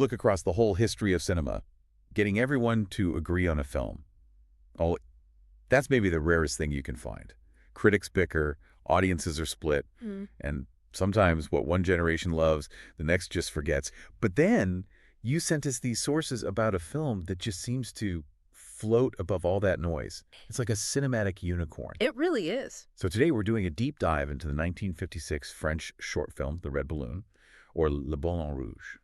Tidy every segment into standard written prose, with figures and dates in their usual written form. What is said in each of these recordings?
look across the whole history of cinema, getting everyone to agree on a film, oh, that's maybe the rarest thing you can find. Critics bicker, audiences are split, and sometimes what one generation loves, the next just forgets. But then you sent us these sources about a film that just seems to float above all that noise. It's like a cinematic unicorn. It really is. So today we're doing a deep dive into the 1956 French short film, The Red Balloon, or Le Ballon Rouge.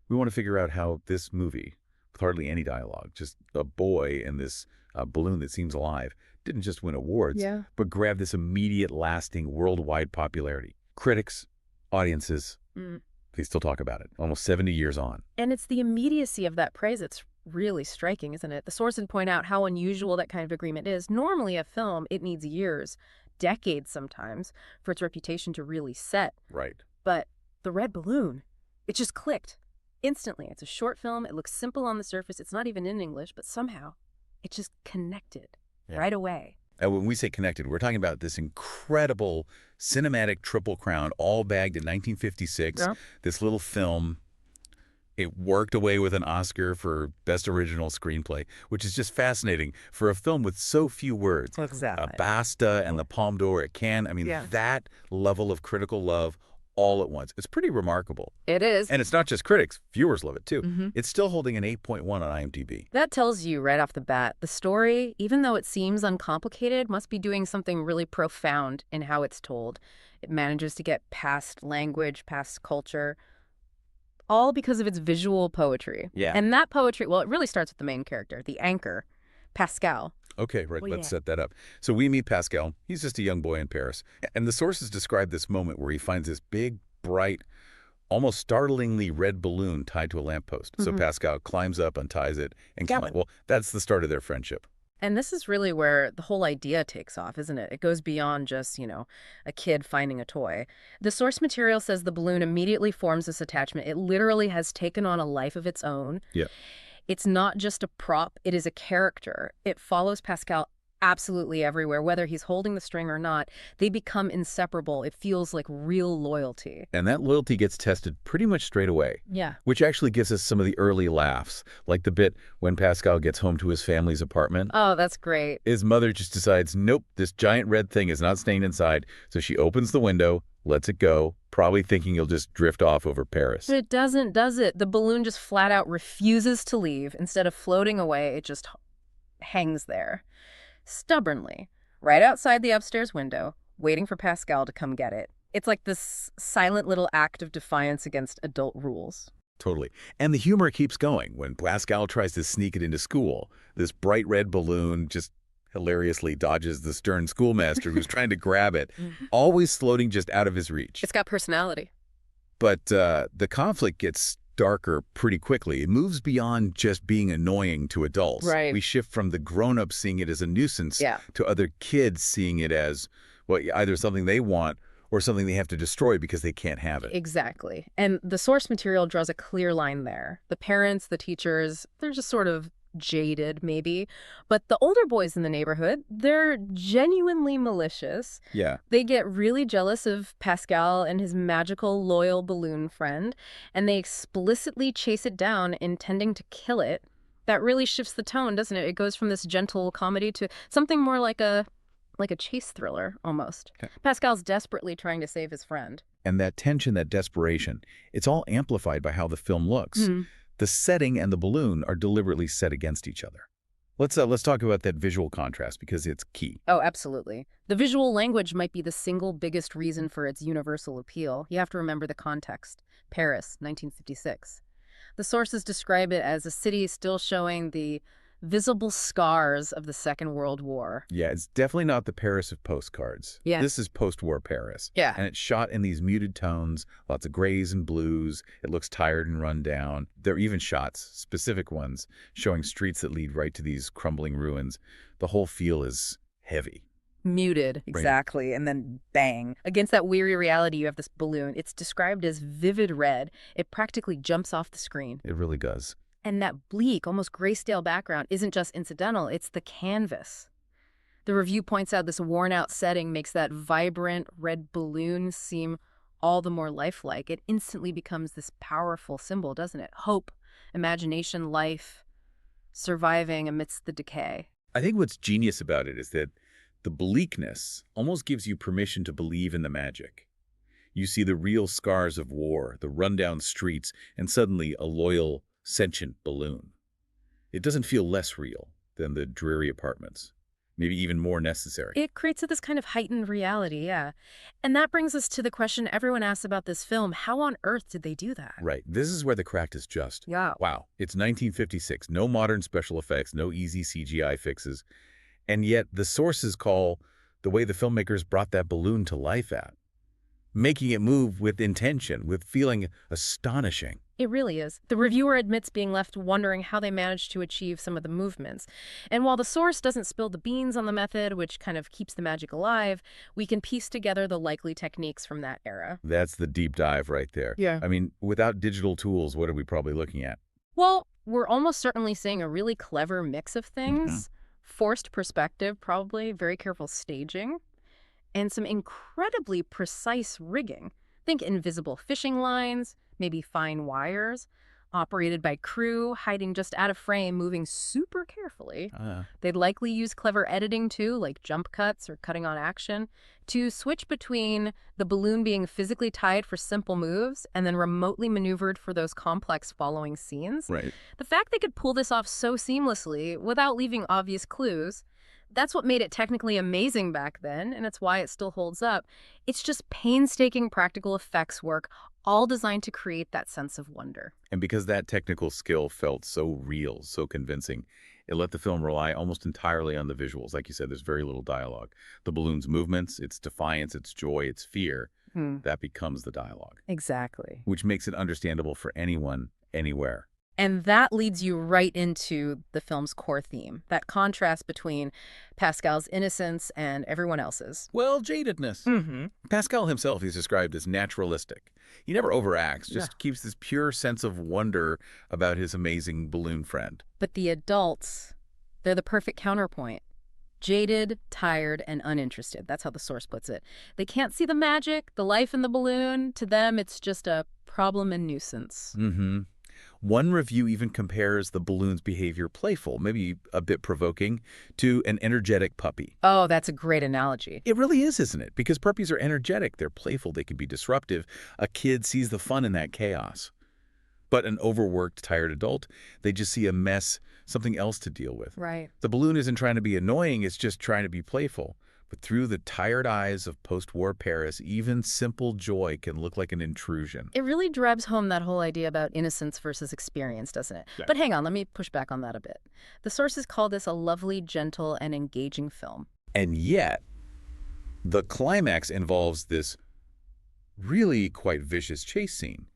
We want to figure out how this movie, with hardly any dialogue, just a boy and this balloon that seems alive, didn't just win awards, but grab this immediate, lasting, worldwide popularity. Critics, audiences, they still talk about it, almost 70 years on. And it's the immediacy of that praise that's really striking, isn't it? The sources point out how unusual that kind of agreement is. Normally a film, it needs years, decades sometimes, for its reputation to really set. Right. But The Red Balloon, it just clicked instantly. It's a short film. It looks simple on the surface. It's not even in English, but somehow it just connected right away. And when we say connected, we're talking about this incredible cinematic triple crown, all bagged in 1956. This little film, it worked away with an Oscar for Best Original Screenplay, which is just fascinating for a film with so few words. Exactly. BAFTA and the Palme d'Or at Cannes. I mean, that level of critical love all at once. It's pretty remarkable. It is. And it's not just critics. Viewers love it, too. It's still holding an 8.1 on IMDb. That tells you right off the bat, the story, even though it seems uncomplicated, must be doing something really profound in how it's told. It manages to get past language, past culture, all because of its visual poetry. And that poetry, well, it really starts with the main character, the anchor, Pascal. Okay, right, let's set that up. So we meet Pascal. He's just a young boy in Paris. And the sources describe this moment where he finds this big, bright, almost startlingly red balloon tied to a lamppost. So Pascal climbs up, unties it, and well, that's the start of their friendship. And this is really where the whole idea takes off, isn't it? It goes beyond just, a kid finding a toy. The source material says the balloon immediately forms this attachment. It literally has taken on a life of its own. It's not just a prop, it is a character. It follows Pascal absolutely everywhere, whether he's holding the string or not. They become inseparable. It feels like real loyalty. And that loyalty gets tested pretty much straight away. Which actually gives us some of the early laughs, like the bit when Pascal gets home to his family's apartment. Oh, that's great. His mother just decides, nope, this giant red thing is not staying inside. So she opens the window, lets it go, probably thinking he'll just drift off over Paris. But it doesn't, does it? The balloon just flat out refuses to leave. Instead of floating away, it just hangs there, stubbornly, right outside the upstairs window, waiting for Pascal to come get it. It's like this silent little act of defiance against adult rules. Totally. And the humor keeps going. When Pascal tries to sneak it into school, this bright red balloon just hilariously dodges the stern schoolmaster who's trying to grab it, always floating just out of his reach. It's got personality. But the conflict gets darker pretty quickly. It moves beyond just being annoying to adults. We shift from the grown-ups seeing it as a nuisance to other kids seeing it as, well, either something they want or something they have to destroy because they can't have it. Exactly. And the source material draws a clear line there. The parents, the teachers, they're just sort of jaded, maybe. But the older boys in the neighborhood, they're genuinely malicious. They get really jealous of Pascal and his magical, loyal balloon friend, and they explicitly chase it down, intending to kill it. That really shifts the tone, doesn't it? It goes from this gentle comedy to something more like a chase thriller, almost. Pascal's desperately trying to save his friend. And that tension, that desperation, it's all amplified by how the film looks. The setting and the balloon are deliberately set against each other. Let's talk about that visual contrast because it's key. Oh, absolutely. The visual language might be the single biggest reason for its universal appeal. You have to remember the context. Paris, 1956. The sources describe it as a city still showing the visible scars of the Second World War. Yeah, it's definitely not the Paris of postcards. This is post-war Paris. And it's shot in these muted tones, lots of grays and blues. It looks tired and run down. There are even shots, specific ones, showing streets that lead right to these crumbling ruins. The whole feel is heavy. Muted, exactly, and then bang. Against that weary reality, you have this balloon. It's described as vivid red. It practically jumps off the screen. It really does. And that bleak, almost grayscale background isn't just incidental, it's the canvas. The review points out this worn-out setting makes that vibrant red balloon seem all the more lifelike. It instantly becomes this powerful symbol, doesn't it? Hope, imagination, life, surviving amidst the decay. I think what's genius about it is that the bleakness almost gives you permission to believe in the magic. You see the real scars of war, the rundown streets, and suddenly a loyal, sentient balloon. It doesn't feel less real than the dreary apartments, maybe even more necessary. It creates this kind of heightened reality, yeah. And that brings us to the question everyone asks about this film. How on earth did they do that? Right. This is where the crack is just. Yeah. Wow. It's 1956. No modern special effects, no easy CGI fixes. And yet the sources call the way the filmmakers brought that balloon to life at, making it move with intention, with feeling astonishing. It really is. The reviewer admits being left wondering how they managed to achieve some of the movements. And while the source doesn't spill the beans on the method, which kind of keeps the magic alive, we can piece together the likely techniques from that era. That's the deep dive right there. Yeah. I mean, without digital tools, what are we probably looking at? Well, we're almost certainly seeing a really clever mix of things. Forced perspective, probably, very careful staging, and some incredibly precise rigging. Think invisible fishing lines, maybe fine wires, operated by crew, hiding just out of frame, moving super carefully. They'd likely use clever editing, too, like jump cuts or cutting on action, to switch between the balloon being physically tied for simple moves and then remotely maneuvered for those complex following scenes. Right. The fact they could pull this off so seamlessly without leaving obvious clues, that's what made it technically amazing back then, and it's why it still holds up. It's just painstaking practical effects work, all designed to create that sense of wonder. And because that technical skill felt so real, so convincing, it let the film rely almost entirely on the visuals. Like you said, there's very little dialogue. The balloon's movements, its defiance, its joy, its fear, that becomes the dialogue. Exactly. Which makes it understandable for anyone, anywhere. And that leads you right into the film's core theme, that contrast between Pascal's innocence and everyone else's. Well, jadedness. Pascal himself is described as naturalistic. He never overacts, just keeps this pure sense of wonder about his amazing balloon friend. But the adults, they're the perfect counterpoint. Jaded, tired, and uninterested. That's how the source puts it. They can't see the magic, the life in the balloon. To them, it's just a problem and nuisance. One review even compares the balloon's behavior playful, maybe a bit provoking, to an energetic puppy. Oh, that's a great analogy. It really is, isn't it? Because puppies are energetic, they're playful, they can be disruptive. A kid sees the fun in that chaos. But an overworked, tired adult, they just see a mess, something else to deal with. Right. The balloon isn't trying to be annoying, it's just trying to be playful. But through the tired eyes of post-war Paris, even simple joy can look like an intrusion. It really drives home that whole idea about innocence versus experience, doesn't it? Yeah. But hang on, let me push back on that a bit. The sources call this a lovely, gentle, and engaging film. And yet, the climax involves this really quite vicious chase scene.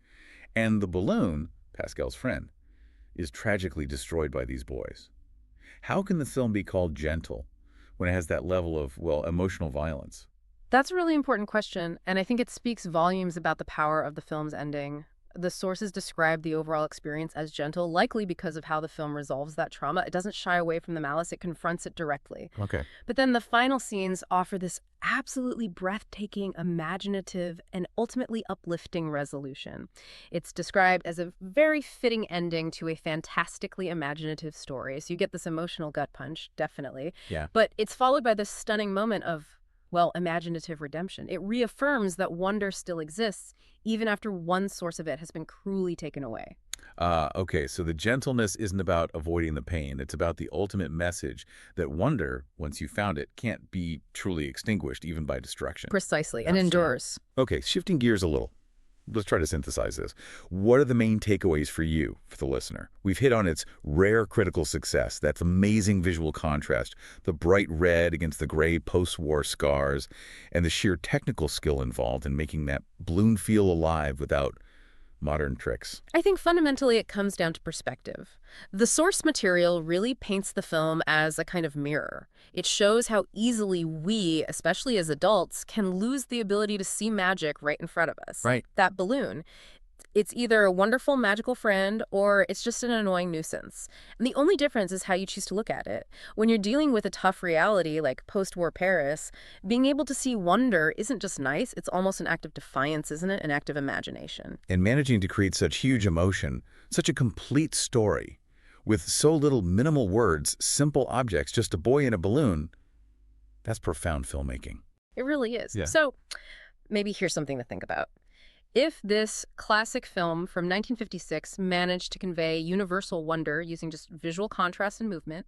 And the balloon, Pascal's friend, is tragically destroyed by these boys. How can the film be called gentle when it has that level of, well, emotional violence? That's a really important question, and I think it speaks volumes about the power of the film's ending. The sources describe the overall experience as gentle, likely because of how the film resolves that trauma. It doesn't shy away from the malice, it confronts it directly. Okay. But then the final scenes offer this absolutely breathtaking, imaginative, and ultimately uplifting resolution. It's described as a very fitting ending to a fantastically imaginative story. So you get this emotional gut punch, definitely. Yeah. But it's followed by this stunning moment of, well, imaginative redemption. It reaffirms that wonder still exists, even after one source of it has been cruelly taken away. Okay, so the gentleness isn't about avoiding the pain. It's about the ultimate message that wonder, once you found it, can't be truly extinguished, even by destruction. Precisely, and endures. Okay, shifting gears a little. Let's try to synthesize this. What are the main takeaways for you, for the listener? We've hit on its rare critical success, that amazing visual contrast, the bright red against the gray post-war scars, and the sheer technical skill involved in making that balloon feel alive without modern tricks. I think fundamentally it comes down to perspective. The source material really paints the film as a kind of mirror. It shows how easily we, especially as adults, can lose the ability to see magic right in front of us. Right. That balloon, It's either a wonderful, magical friend or it's just an annoying nuisance. And the only difference is how you choose to look at it. When you're dealing with a tough reality like post-war Paris, being able to see wonder isn't just nice, it's almost an act of defiance, isn't it? An act of imagination. And managing to create such huge emotion, such a complete story, with so little minimal words, simple objects, just a boy in a balloon, that's profound filmmaking. It really is. Yeah. So maybe here's something to think about. If this classic film from 1956 managed to convey universal wonder using just visual contrast and movement,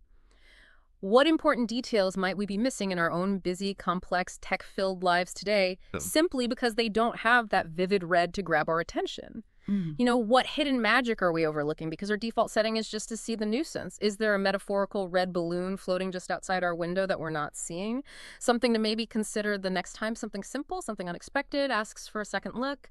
what important details might we be missing in our own busy, complex, tech-filled lives today simply because they don't have that vivid red to grab our attention? You know, what hidden magic are we overlooking because our default setting is just to see the nuisance? Is there a metaphorical red balloon floating just outside our window that we're not seeing? Something to maybe consider the next time something simple, something unexpected asks for a second look?